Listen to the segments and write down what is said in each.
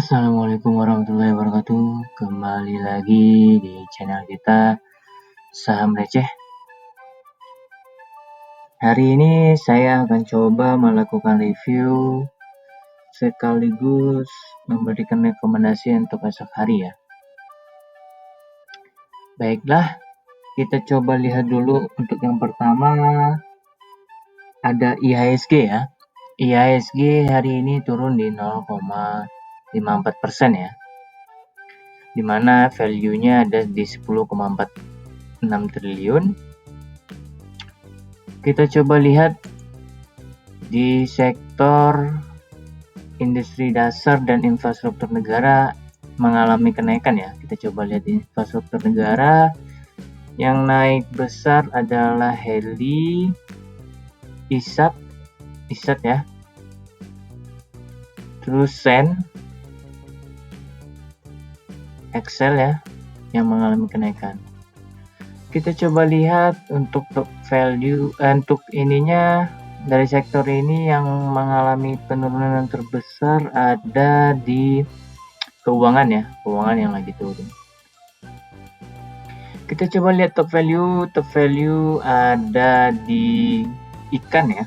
Assalamualaikum warahmatullahi wabarakatuh. Kembali lagi di channel kita Saham Receh. Hari ini saya akan coba melakukan review sekaligus memberikan rekomendasi untuk esok hari ya. Baiklah, kita coba lihat dulu untuk yang pertama ada IHSG ya. IHSG hari ini turun di 0,54% ya. Dimana value-nya ada di 10,46 triliun. Kita coba lihat di sektor industri dasar dan infrastruktur negara mengalami kenaikan ya. Kita coba lihat di infrastruktur negara yang naik besar adalah Heli, ISAT ya. Terus Sen, Excel ya yang mengalami kenaikan. Kita coba lihat untuk top value untuk ininya dari sektor ini yang mengalami penurunan terbesar ada di keuangan ya, keuangan yang lagi turun. Kita coba lihat top value ada di ikan ya,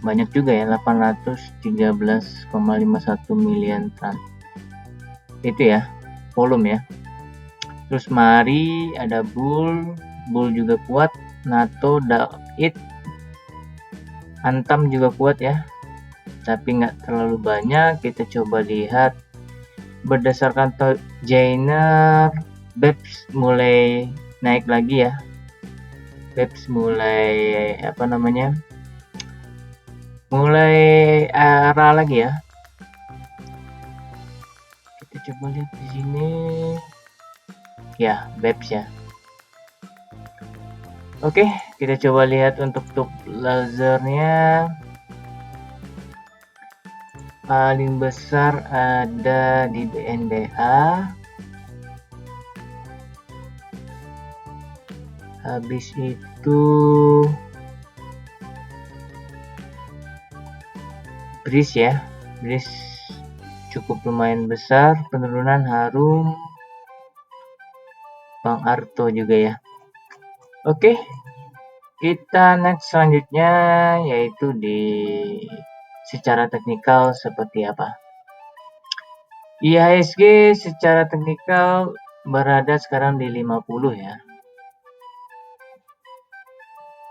banyak juga ya, 813,51 miliar ton itu ya volume ya. Terus Mari ada Bull juga kuat, NATO, Dait, Antam juga kuat ya, tapi nggak terlalu banyak. Kita coba lihat berdasarkan Jainer, BEPS mulai naik lagi ya. BEPS mulai mulai arah lagi ya. Kita coba lihat di sini ya, BEPS ya. Oke, kita coba lihat untuk top lasernya. Paling besar ada di BNBA. Habis itu BRIS ya. BRIS cukup lumayan besar penurunan. Harum, Bang Arto juga ya. Oke, kita next selanjutnya yaitu di secara teknikal seperti apa. IHSG secara teknikal berada sekarang di 50 ya.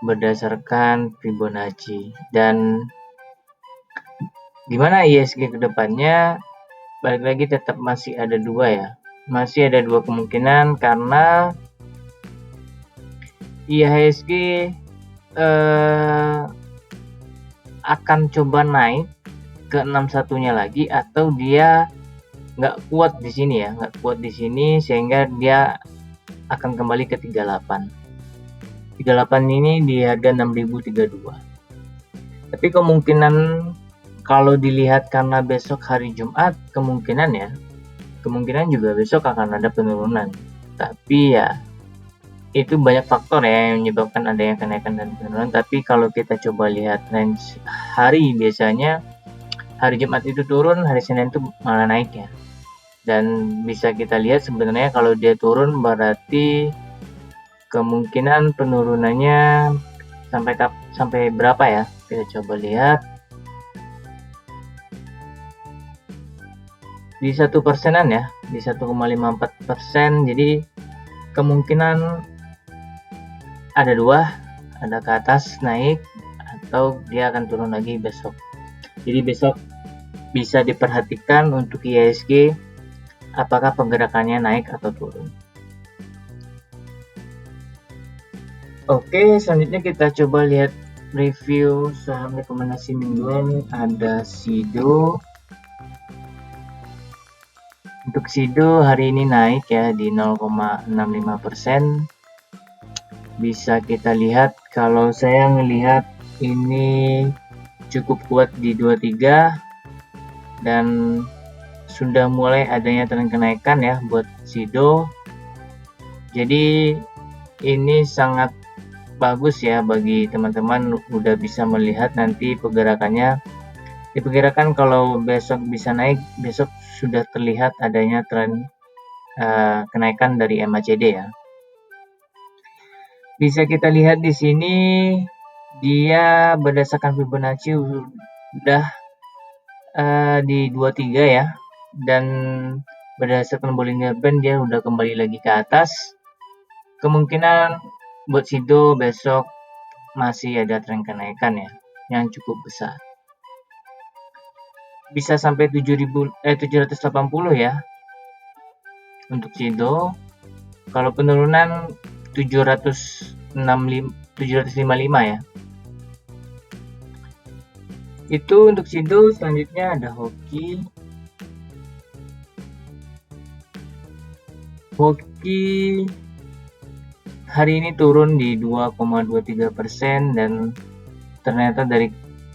Berdasarkan Fibonacci, dan gimana IHSG kedepannya, balik lagi tetap masih ada dua ya. Masih ada dua kemungkinan karena IHSG akan coba naik ke 61-nya lagi, atau dia nggak kuat di sini ya, sehingga dia akan kembali ke 38 ini di harga 6032. Tapi kemungkinan kalau dilihat karena besok hari Jumat, kemungkinan juga besok akan ada penurunan. Tapi ya itu banyak faktor ya yang menyebabkan adanya kenaikan dan penurunan. Tapi kalau kita coba lihat range hari, biasanya hari Jumat itu turun, hari Senin itu malah naik ya. Dan bisa kita lihat sebenarnya kalau dia turun berarti kemungkinan penurunannya sampai berapa ya? Kita coba lihat di 1%-an ya, di 1,54%. Jadi kemungkinan ada dua, ada ke atas naik atau dia akan turun lagi besok. Jadi besok bisa diperhatikan untuk IHSG apakah pergerakannya naik atau turun. Oke, selanjutnya kita coba lihat review saham rekomendasi mingguan. Ada Sido. Untuk Sido hari ini naik ya di 0,65%. Bisa kita lihat, kalau saya melihat ini cukup kuat di 23 dan sudah mulai adanya tren kenaikan ya buat Sido. Jadi ini sangat bagus ya bagi teman-teman, udah bisa melihat nanti pergerakannya. Diperkirakan kalau besok bisa naik, besok sudah terlihat adanya tren kenaikan dari MACD ya. Bisa kita lihat di sini dia berdasarkan Fibonacci udah di 23 ya, dan berdasarkan Bollinger Band dia udah kembali lagi ke atas. Kemungkinan buat Sido besok masih ada tren kenaikan ya yang cukup besar, bisa sampai 780 ya untuk Sido. Kalau penurunan 755 ya. Itu untuk Sido. Selanjutnya ada Hoki. Hoki hari ini turun di 2,23% dan ternyata dari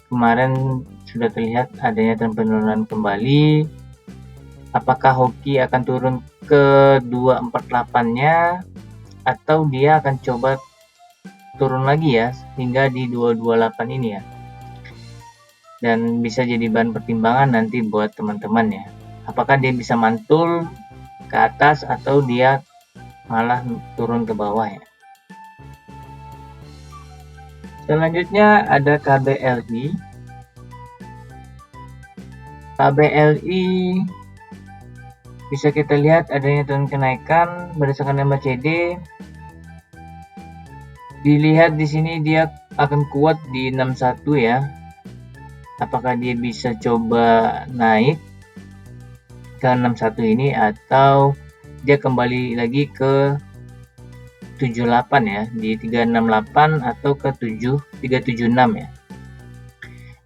kemarin sudah terlihat adanya tren penurunan kembali. Apakah Hoki akan turun ke 248-nya atau dia akan coba turun lagi ya hingga di 228 ini ya, dan bisa jadi bahan pertimbangan nanti buat teman-teman ya, apakah dia bisa mantul ke atas atau dia malah turun ke bawah ya. Selanjutnya ada KBLI. KBLI bisa kita lihat adanya tren kenaikan berdasarkan MACD. Dilihat di sini dia akan kuat di 61 ya. Apakah dia bisa coba naik ke 61 ini atau dia kembali lagi ke 78 ya, di 368 atau ke 376 ya.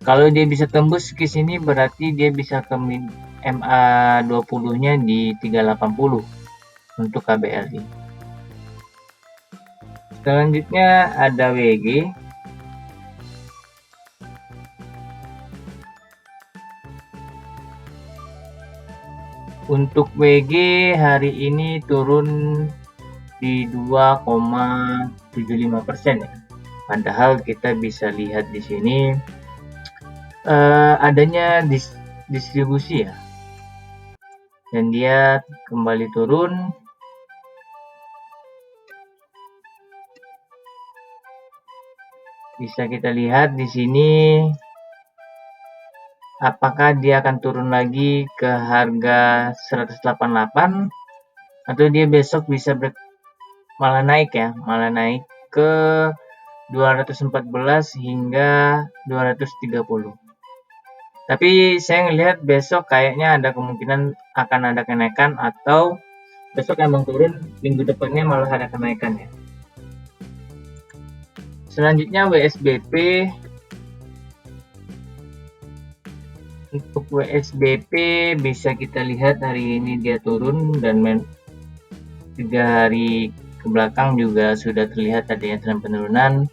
Kalau dia bisa tembus ke sini berarti dia bisa ke MA20-nya di 380 untuk KBLI. Selanjutnya ada WG. Untuk WG hari ini turun di 2,75% ya. Padahal kita bisa lihat di sini adanya distribusi ya, dan dia kembali turun. Bisa kita lihat di sini apakah dia akan turun lagi ke harga 188 atau dia besok bisa malah naik ya, malah naik ke 214 hingga 230. Tapi saya ngelihat besok kayaknya ada kemungkinan akan ada kenaikan, atau besok emang turun, minggu depannya malah ada kenaikan ya. Selanjutnya WSBP. Untuk WSBP bisa kita lihat hari ini dia turun, dan 3 hari ke belakang juga sudah terlihat adanya tren penurunan.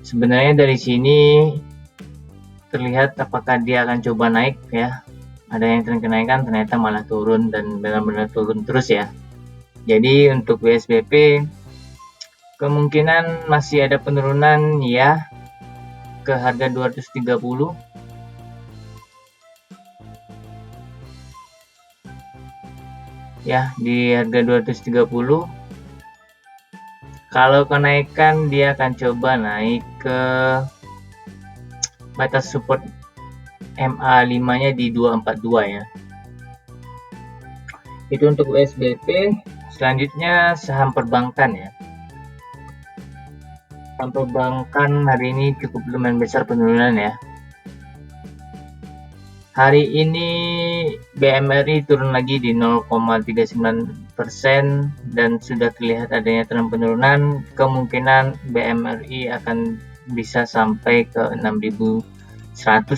Sebenarnya dari sini terlihat apakah dia akan coba naik ya. Ada yang tren kenaikan ternyata malah turun dan benar-benar turun terus ya. Jadi untuk WSBP kemungkinan masih ada penurunan ya ke harga 230. Ya, di harga 230. Kalau kenaikan dia akan coba naik ke batas support MA5-nya di 242 ya. Itu untuk WSBP. Selanjutnya saham perbankan ya. Saham perbankan hari ini cukup lumayan besar penurunan ya. Hari ini BMRI turun lagi di 0,39% dan sudah terlihat adanya tren penurunan. Kemungkinan BMRI akan bisa sampai ke 6.100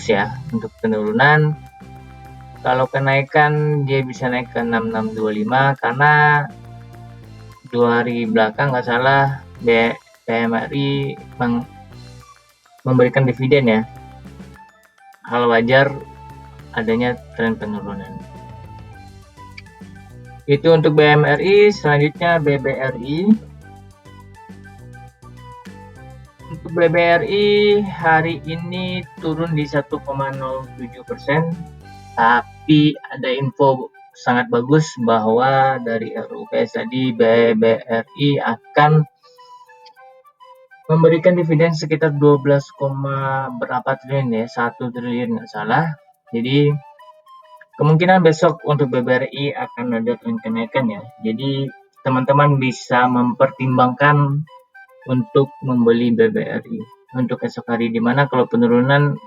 ya untuk penurunan. Kalau kenaikan dia bisa naik ke 6625 karena 2 hari belakang nggak salah BMRI memberikan dividen ya. Hal wajar adanya tren penurunan. Itu untuk BMRI. Selanjutnya BBRI. Untuk BBRI hari ini turun di 1,07%, Tapi ada info sangat bagus bahwa dari RUPS tadi BBRI akan memberikan dividen sekitar 12, berapa triliun ya, 1 triliun nggak salah. Jadi kemungkinan besok untuk BBRI akan ada kenaikan ya. Jadi teman-teman bisa mempertimbangkan untuk membeli BBRI untuk esok hari, dimana kalau penurunan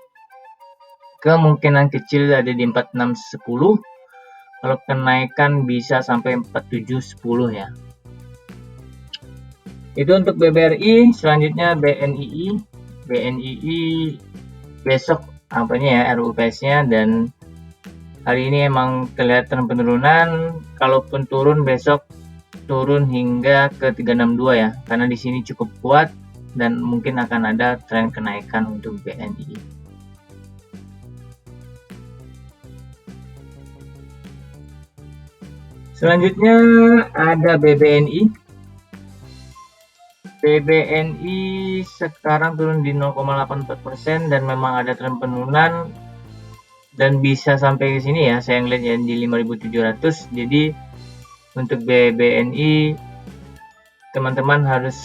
kemungkinan kecil ada di 4610, kalau kenaikan bisa sampai 4710 ya. Itu untuk BBRI. Selanjutnya BNII. BNII besok apanya ya, RUPS-nya, dan hari ini emang kelihatan penurunan. Kalaupun turun besok turun hingga ke 362 ya, karena di sini cukup kuat dan mungkin akan ada tren kenaikan untuk BNI. Selanjutnya ada BBNI. BBNI sekarang turun di 0,84% dan memang ada tren penurunan dan bisa sampai ke sini ya, saya ngeliat ya di 5.700. Jadi untuk BBNI teman-teman harus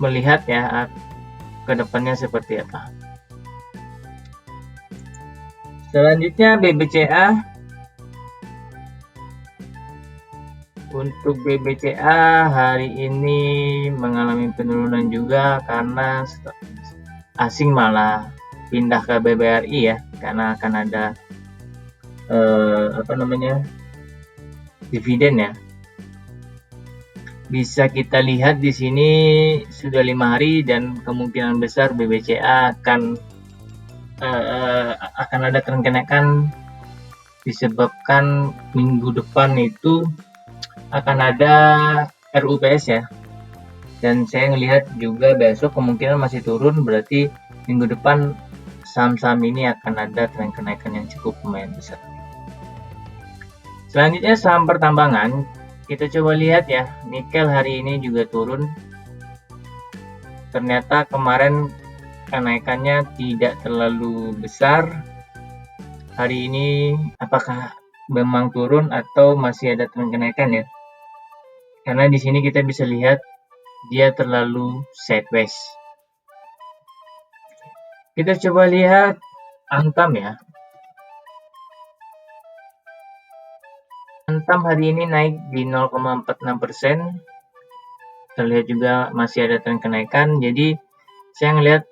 melihat ya ke depannya seperti apa. Selanjutnya BBCA. Untuk BBCA hari ini mengalami penurunan juga karena asing malah pindah ke BBRI ya, karena akan ada dividen ya. Bisa kita lihat di sini sudah 5 hari dan kemungkinan besar BBCA akan ada tren kenaikan disebabkan minggu depan itu akan ada RUPS ya, dan saya ngelihat juga besok kemungkinan masih turun, berarti minggu depan saham-saham ini akan ada tren kenaikan yang cukup lumayan besar. Selanjutnya saham pertambangan, kita coba lihat ya, nikel hari ini juga turun. Ternyata kemarin kenaikannya tidak terlalu besar. Hari ini apakah memang turun atau masih ada tren kenaikan ya? Karena di sini kita bisa lihat dia terlalu sideways. Kita coba lihat Antam ya. Antam hari ini naik di 0,46%. Terlihat juga masih ada tren kenaikan. Jadi saya ngelihat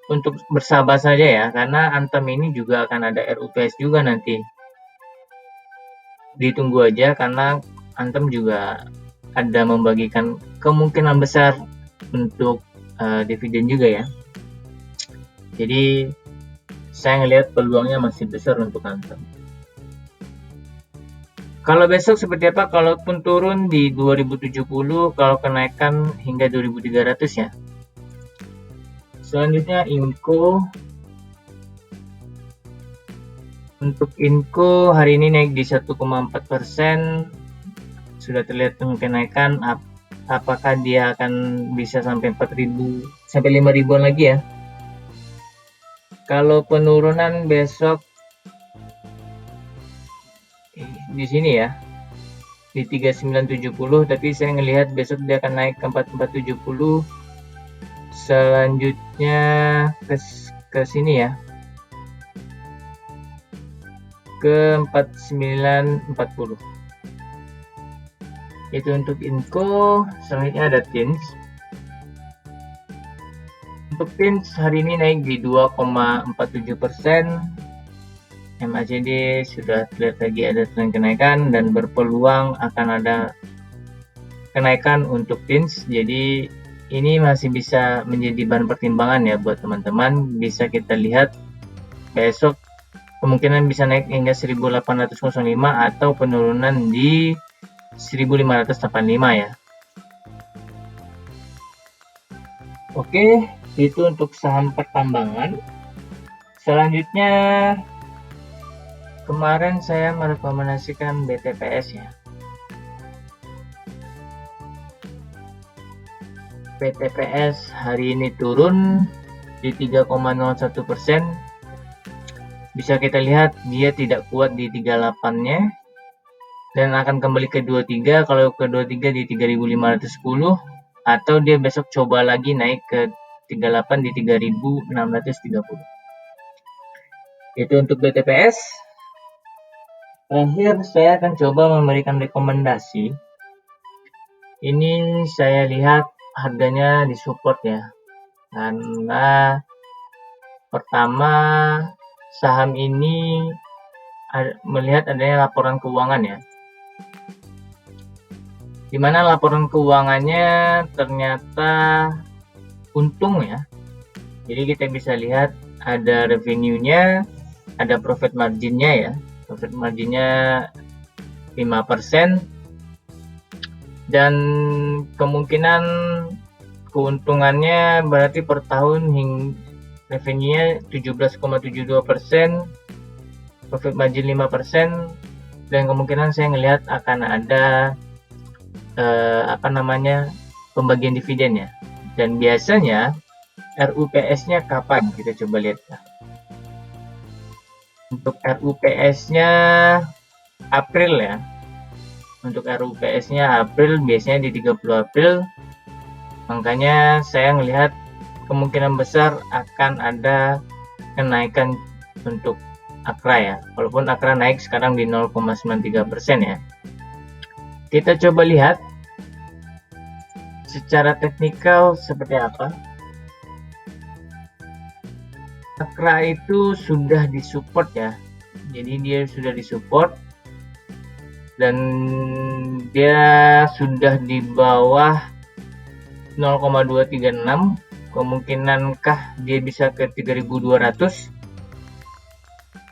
untuk bersabar saja ya, karena Antam ini juga akan ada RUPS juga nanti. Ditunggu aja karena Antam juga ada membagikan kemungkinan besar untuk dividen juga ya. Jadi saya ngelihat peluangnya masih besar untuk Antam. Kalau besok seperti apa? Kalaupun turun di 2070, kalau kenaikan hingga 2300 ya. Selanjutnya Inco. Untuk Inco hari ini naik di 1,4%. Sudah terlihat kenaikan. Apakah dia akan bisa sampai 4.000 sampai 5.000-an lagi ya? Kalau penurunan besok di sini ya, di 3970, tapi saya ngelihat besok dia akan naik ke 4470. Selanjutnya ke sini ya, ke 4940. Itu untuk Inco. Selanjutnya ada Tins. Untuk Tins hari ini naik di 2,47%. MACD sudah terlihat lagi ada tren kenaikan dan berpeluang akan ada kenaikan untuk Tins. Jadi ini masih bisa menjadi bahan pertimbangan ya buat teman-teman. Bisa kita lihat besok kemungkinan bisa naik hingga 1805 atau penurunan di 1585 ya. Oke, itu untuk saham pertambangan. Selanjutnya kemarin saya merekomendasikan BTPS ya. BTPS hari ini turun di 3,01%. bisa kita lihat dia tidak kuat di 38-nya dan akan kembali ke 23. Kalau ke 23 di 3510, atau dia besok coba lagi naik ke 38 di 3630. Itu untuk BTPS. Terakhir saya akan coba memberikan rekomendasi. Ini saya lihat harganya di support ya, karena pertama saham ini melihat adanya laporan keuangan ya, dimana laporan keuangannya ternyata untung ya. Jadi kita bisa lihat ada revenue-nya, ada profit margin-nya ya. Profit margin-nya 5%, dan kemungkinan keuntungannya berarti per tahun revenue-nya 17,72%, profit margin 5%, dan kemungkinan saya ngelihat akan ada pembagian dividen ya. Dan biasanya RUPS-nya kapan? Kita coba lihat ya. Untuk RUPS-nya April ya. Untuk RUPS-nya April, biasanya di 30 April. Makanya saya melihat kemungkinan besar akan ada kenaikan untuk AKRA ya. Walaupun AKRA naik sekarang di 0,93% ya. Kita coba lihat secara teknikal seperti apa. AKRA itu sudah disupport ya, jadi dia sudah disupport dan dia sudah di bawah 0,236. Kemungkinankah dia bisa ke 3200?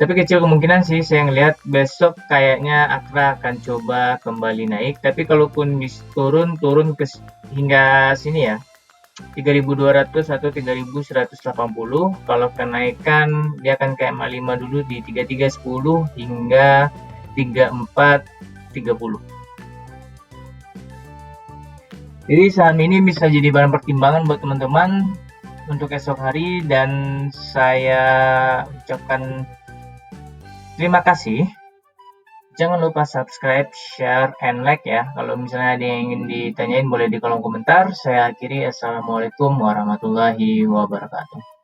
Tapi kecil kemungkinan sih, saya ngelihat besok kayaknya AKRA akan coba kembali naik. Tapi kalaupun turun ke hingga sini ya, 3200 atau 3180. Kalau kenaikan dia akan ke MA5 dulu di 3310 hingga 3430. Jadi saham ini bisa jadi bahan pertimbangan buat teman-teman untuk esok hari, dan saya ucapkan terima kasih. Jangan lupa subscribe, share, and like ya. Kalau misalnya ada yang ingin ditanyain boleh di kolom komentar. Saya akhiri. Assalamualaikum warahmatullahi wabarakatuh.